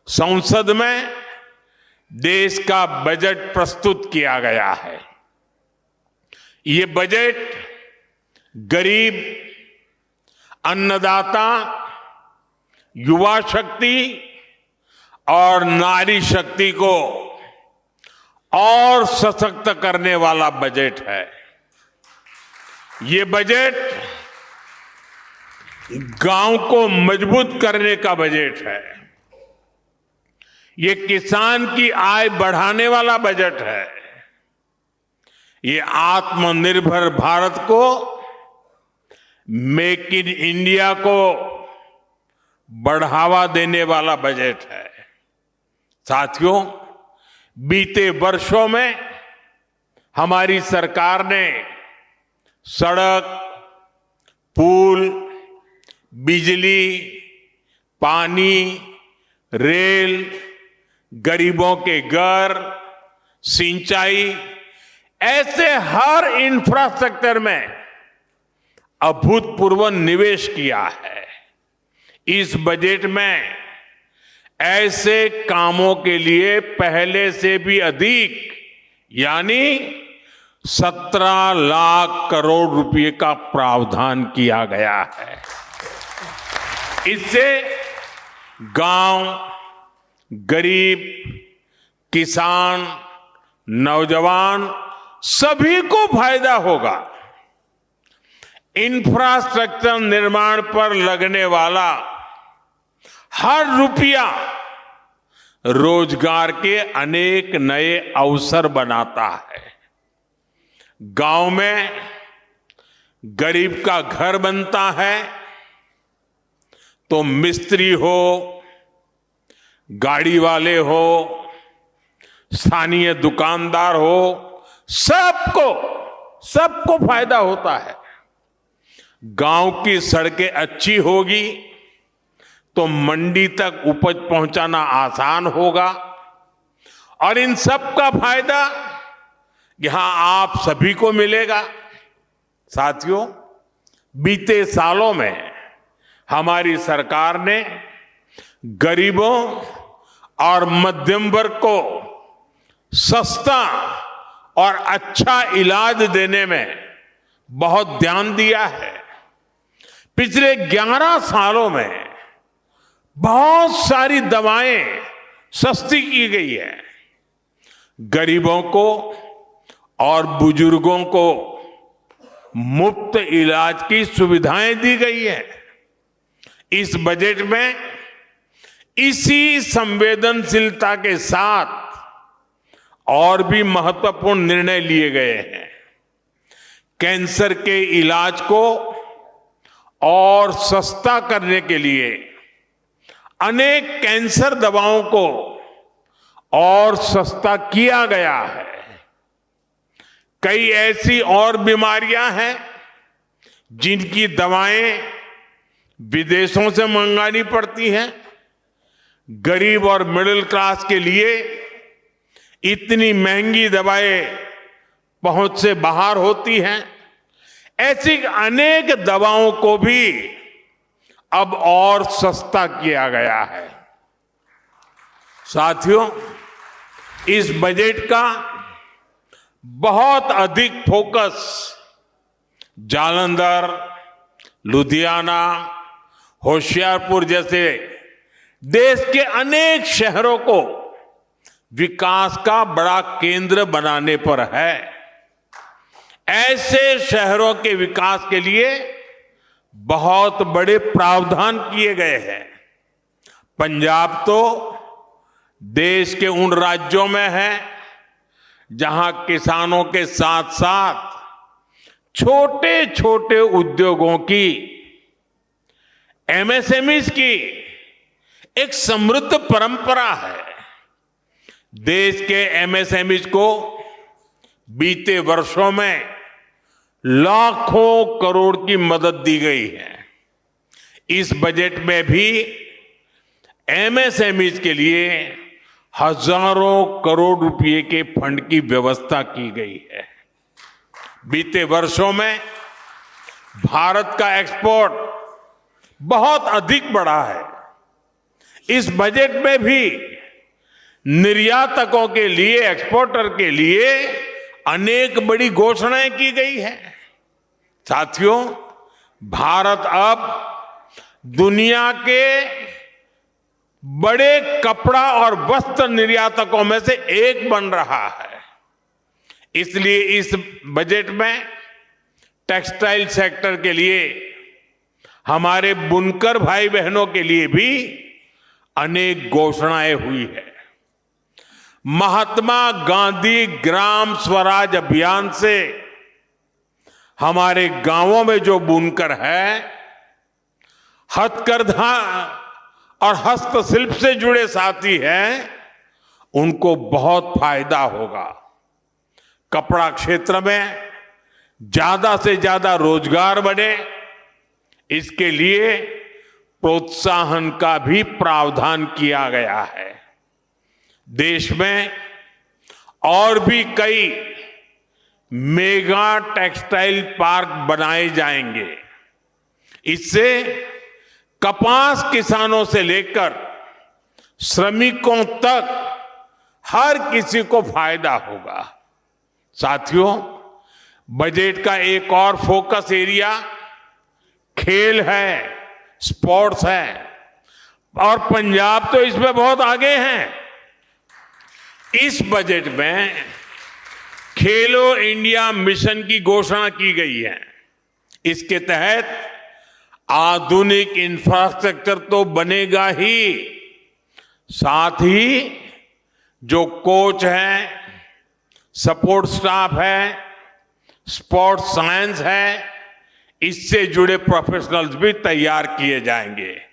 संसद में देश का बजट प्रस्तुत किया गया है। ये बजट गरीब, अन्नदाता, युवा शक्ति और नारी शक्ति को और सशक्त करने वाला बजट है। ये बजट गांव को मजबूत करने का बजट है। ये किसान की आय बढ़ाने वाला बजट है। ये आत्मनिर्भर भारत को, मेक इन इंडिया को बढ़ावा देने वाला बजट है। साथियों, बीते वर्षों में हमारी सरकार ने सड़क, पुल, बिजली, पानी, रेल, गरीबों के घर, सिंचाई, ऐसे हर इंफ्रास्ट्रक्चर में अभूतपूर्व निवेश किया है। इस बजट में ऐसे कामों के लिए पहले से भी अधिक यानी 17 लाख करोड़ रुपए का प्रावधान किया गया है। इससे गांव, गरीब, किसान, नौजवान सभी को फायदा होगा। इंफ्रास्ट्रक्चर निर्माण पर लगने वाला हर रुपया रोजगार के अनेक नए अवसर बनाता है। गांव में गरीब का घर बनता है तो मिस्त्री हो, गाड़ी वाले हो, स्थानीय दुकानदार हो, सबको फायदा होता है। गांव की सड़कें अच्छी होगी तो मंडी तक उपज पहुंचाना आसान होगा और इन सब का फायदा यहां आप सभी को मिलेगा। साथियों, बीते सालों में हमारी सरकार ने गरीबों और मध्यम वर्ग को सस्ता और अच्छा इलाज देने में बहुत ध्यान दिया है। पिछले 11 सालों में बहुत सारी दवाएं सस्ती की गई है। गरीबों को और बुजुर्गों को मुफ्त इलाज की सुविधाएं दी गई है। इस बजट में इसी संवेदनशीलता के साथ और भी महत्वपूर्ण निर्णय लिए गए हैं। कैंसर के इलाज को और सस्ता करने के लिए अनेक कैंसर दवाओं को और सस्ता किया गया है। कई ऐसी और बीमारियां हैं जिनकी दवाएं विदेशों से मंगानी पड़ती हैं। गरीब और मिडिल क्लास के लिए इतनी महंगी दवाएं पहुंच से बाहर होती हैं। ऐसी अनेक दवाओं को भी अब और सस्ता किया गया है। साथियों, इस बजट का बहुत अधिक फोकस जालंधर, लुधियाना, होशियारपुर जैसे देश के अनेक शहरों को विकास का बड़ा केंद्र बनाने पर है। ऐसे शहरों के विकास के लिए बहुत बड़े प्रावधान किए गए हैं। पंजाब तो देश के उन राज्यों में है जहां किसानों के साथ साथ छोटे छोटे उद्योगों की, एमएसएमईज की एक समृद्ध परंपरा है। देश के एमएसएमईज को बीते वर्षों में लाखों करोड़ की मदद दी गई है। इस बजट में भी एमएसएमईज के लिए हजारों करोड़ रुपए के फंड की व्यवस्था की गई है। बीते वर्षों में भारत का एक्सपोर्ट बहुत अधिक बढ़ा है। इस बजट में भी निर्यातकों के लिए, एक्सपोर्टर के लिए अनेक बड़ी घोषणाएं की गई है। साथियों, भारत अब दुनिया के बड़े कपड़ा और वस्त्र निर्यातकों में से एक बन रहा है। इसलिए इस बजट में टेक्सटाइल सेक्टर के लिए, हमारे बुनकर भाई बहनों के लिए भी अनेक घोषणाएं हुई है। महात्मा गांधी ग्राम स्वराज अभियान से हमारे गांवों में जो बुनकर है, हथकरघा और हस्तशिल्प से जुड़े साथी हैं, उनको बहुत फायदा होगा। कपड़ा क्षेत्र में ज्यादा से ज्यादा रोजगार बढ़े, इसके लिए प्रोत्साहन का भी प्रावधान किया गया है। देश में और भी कई मेगा टेक्सटाइल पार्क बनाए जाएंगे। इससे कपास किसानों से लेकर श्रमिकों तक हर किसी को फायदा होगा। साथियों, बजट का एक और फोकस एरिया खेल है, स्पोर्ट्स है, और पंजाब तो इसमें बहुत आगे हैं। इस बजट में खेलो इंडिया मिशन की घोषणा की गई है। इसके तहत आधुनिक इंफ्रास्ट्रक्चर तो बनेगा ही, साथ ही जो कोच हैं, सपोर्ट स्टाफ है, स्पोर्ट्स साइंस है, इससे जुड़े प्रोफेशनल्स भी तैयार किए जाएंगे।